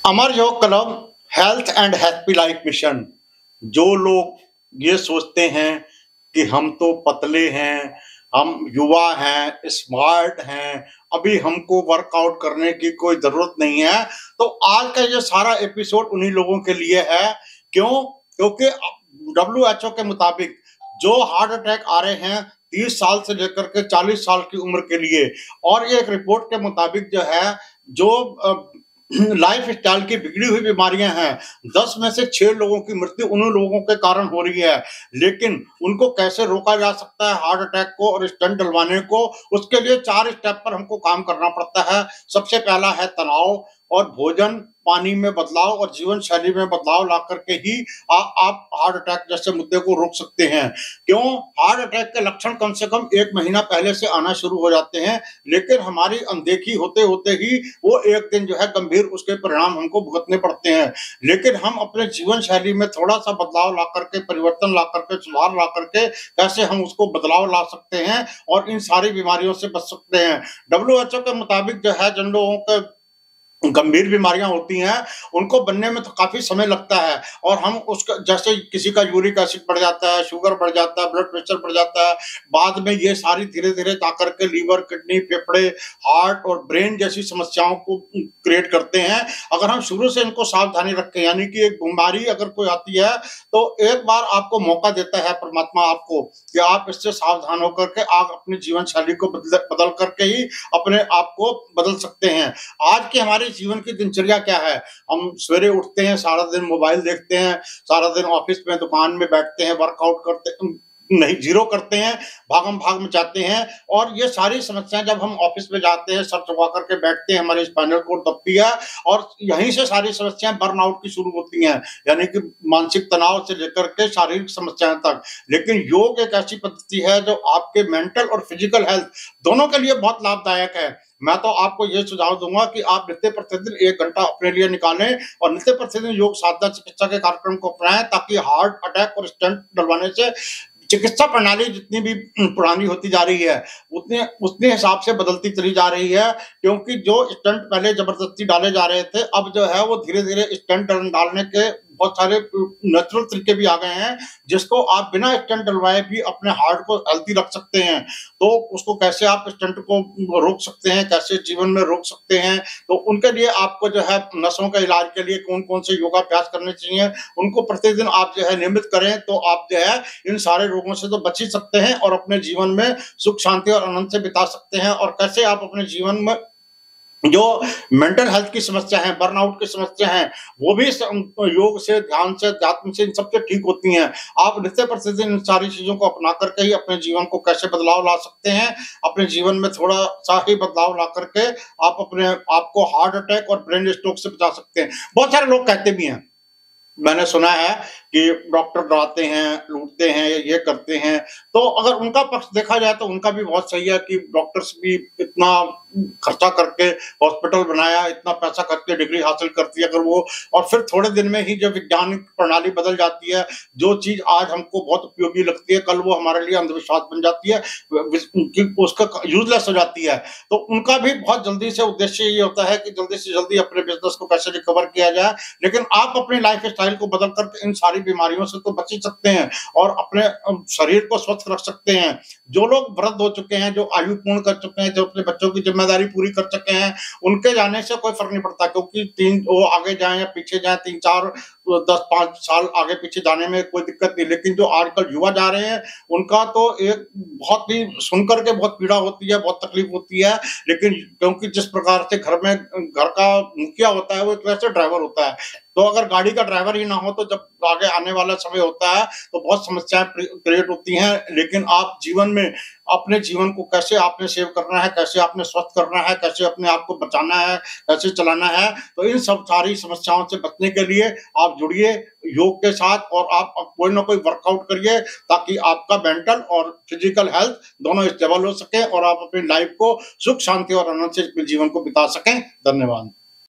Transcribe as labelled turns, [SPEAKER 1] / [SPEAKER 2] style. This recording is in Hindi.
[SPEAKER 1] अमर योग club health and happy life mission. जो लोग ये सोचते हैं कि हम तो पतले हैं, हम युवा हैं, स्मार्ट हैं, अभी हमको वर्कआउट करने की कोई जरूरत नहीं है, तो आज का ये सारा एपिसोड उन्हीं लोगों के लिए है। क्यों? क्योंकि WHO के मुताबिक जो हार्ट अटैक आ रहे हैं 30 साल से लेकर के 40 साल की उम्र के लिए, और ये एक रिपोर्ट के मुताबिक जो है, जो लाइफ स्टाइल की बिगड़ी हुई बीमारियां हैं, 10 में से 6 लोगों की मृत्यु उन लोगों के कारण हो रही है। लेकिन उनको कैसे रोका जा सकता है हार्ट अटैक को और स्टंट डलवाने को? उसके लिए 4 स्टेप पर हमको काम करना पड़ता है। सबसे पहला है तनाव और भोजन, पानी में बदलाव और जीवन शैली में बदलाव ला करके ही आप हार्ट अटैक जैसे मुद्दे को रोक सकते हैं। क्यों? हार्ट अटैक के लक्षण कम से कम 1 महीना पहले से आना शुरू हो जाते हैं, लेकिन हमारी अनदेखी होते होते ही वो एक दिन जो है गंभीर उसके परिणाम हमको भुगतने पड़ते हैं। लेकिन हम अपने जीवन शैली में थोड़ा सा बदलाव ला करके, परिवर्तन ला करके, सुधार ला करके कैसे हम उसको बदलाव ला सकते हैं और इन सारी बीमारियों से बच सकते हैं। WHO के मुताबिक जो है, जिन लोगों के गंभीर बीमारियां होती हैं उनको बनने में तो काफी समय लगता है, और हम उसका जैसे किसी का यूरिक एसिड बढ़ जाता है, शुगर बढ़ जाता है, ब्लड प्रेशर बढ़ जाता है, बाद में ये सारी धीरे धीरे जाकर के लीवर, किडनी, फेफड़े, हार्ट और ब्रेन जैसी समस्याओं को क्रिएट करते हैं। अगर हम शुरू से इनको सावधानी रखें, यानी कि एक बीमारी अगर कोई आती है तो एक बार आपको मौका देता है परमात्मा आपको कि आप इससे सावधान होकर के आप अपनी जीवन शैली को बदल करके ही अपने आप को बदल सकते हैं। आज के हमारे जीवन की दिनचर्या क्या है? हम सवेरे उठते हैं, सारा दिन मोबाइल देखते हैं, सारा दिन ऑफिस में, दुकान में बैठते हैं, वर्कआउट करते नहीं, जीरो करते हैं, भागम भाग मचाते हैं। और ये सारी समस्याएं जब हम ऑफिस में जाते हैं, सर झुका करके बैठते हैं, हमारे स्पाइनल कोड दबती है, और यहीं से सारी समस्याएं बर्नआउट की शुरू होती हैं, यानी कि मानसिक तनाव से लेकर के शारीरिक समस्याएं तक। लेकिन योग एक ऐसी पद्धति है जो आपके मेंटल और फिजिकल हेल्थ दोनों के लिए बहुत लाभदायक है। मैं तो आपको ये सुझाव दूंगा कि आप नित्य प्रतिदिन 1 घंटा अपने लिए निकालें और नित्य प्रतिदिन योग साधना चिकित्सा के कार्यक्रम को अपनाएं, ताकि हार्ट अटैक और स्टंट डलवाने से चिकित्सा प्रणाली जितनी भी पुरानी होती जा रही है उतने उतने हिसाब से बदलती चली जा रही है। क्योंकि जो स्टंट पहले जबरदस्ती डाले जा रहे थे, अब जो है वो धीरे धीरे स्टंट डालने के बहुत सारे नेचुरल तरीके भी आ गए हैं, जिसको आप बिना स्टंट डलवाए भी अपने हार्ट को हेल्थी रख सकते हैं। तो उसको कैसे आप स्टंट को रोक सकते हैं, कैसे जीवन में रोक सकते हैं, तो उनके लिए आपको जो है नसों के इलाज के लिए कौन कौन से योगाभ्यास करने चाहिए, उनको प्रतिदिन आप जो है नियमित करें, तो आप जो है इन सारे रोगों से तो बच ही सकते हैं और अपने जीवन में सुख शांति और आनंद से बिता सकते हैं। और कैसे आप अपने जीवन में जो मेंटल हेल्थ की समस्या है, बर्नआउट की समस्या है, वो भी योग से, ध्यान से, अध्यात्म से, इन सबसे ठीक होती हैं। आप नित्य प्रतिदिन इन सारी चीजों को अपना करके ही अपने जीवन को कैसे बदलाव ला सकते हैं, अपने जीवन में थोड़ा सा ही बदलाव ला करके आप अपने आप को हार्ट अटैक और ब्रेन स्ट्रोक से बचा सकते हैं। बहुत सारे लोग कहते भी हैं, मैंने सुना है कि डॉक्टर डराते हैं, लूटते हैं, ये करते हैं। तो अगर उनका पक्ष देखा जाए तो उनका भी बहुत सही है कि डॉक्टर्स भी इतना खर्चा करके हॉस्पिटल बनाया, इतना पैसा करके डिग्री हासिल करती है अगर वो, और फिर थोड़े दिन में ही जब विज्ञान प्रणाली बदल जाती है, जो चीज आज हमको बहुत उपयोगी लगती है कल वो हमारे लिए अंधविश्वास बन जाती है, उसका यूजलेस हो जाती है। तो उनका भी बहुत जल्दी से उद्देश्य ये होता है कि जल्दी से जल्दी अपने बिजनेस को कैसे रिकवर किया जाए। लेकिन आप अपनी लाइफ स्टाइल को बदल करके इन सारी बीमारियों से तो बच ही सकते हैं और अपने शरीर को स्वस्थ रख सकते हैं। जो लोग वृद्ध हो चुके हैं, जो आयु पूर्ण कर चुके हैं, जो अपने बच्चों की जिम्मेदारी पूरी कर चुके हैं, उनके जाने से कोई फर्क नहीं पड़ता, क्योंकि वो आगे जाए या पीछे जाए, 3 4 10 5 साल आगे पीछे जाने में कोई दिक्कत नहीं। लेकिन जो आजकल युवा जा रहे हैं उनका तो एक बहुत ही सुनकर के बहुत पीड़ा होती है, बहुत तकलीफ होती है। लेकिन क्योंकि जिस प्रकार से घर का मुखिया होता है वो एक तरह से ड्राइवर होता है, तो अगर गाड़ी का ड्राइवर ही ना हो तो जब आगे आने वाला समय होता है तो बहुत समस्याएं क्रिएट होती हैं। लेकिन आप जीवन में अपने जीवन को कैसे आपने सेव करना है, कैसे आपने स्वस्थ करना है, कैसे अपने आप को बचाना है, कैसे चलाना है, तो इन सब सारी समस्याओं से बचने के लिए आप जुड़िए योग के साथ और आप कोई ना कोई वर्कआउट करिए, ताकि आपका मेंटल और फिजिकल हेल्थ दोनों स्टेबल हो सके और आप अपनी लाइफ को सुख शांति और आनंद से जीवन को बिता सकें। धन्यवाद।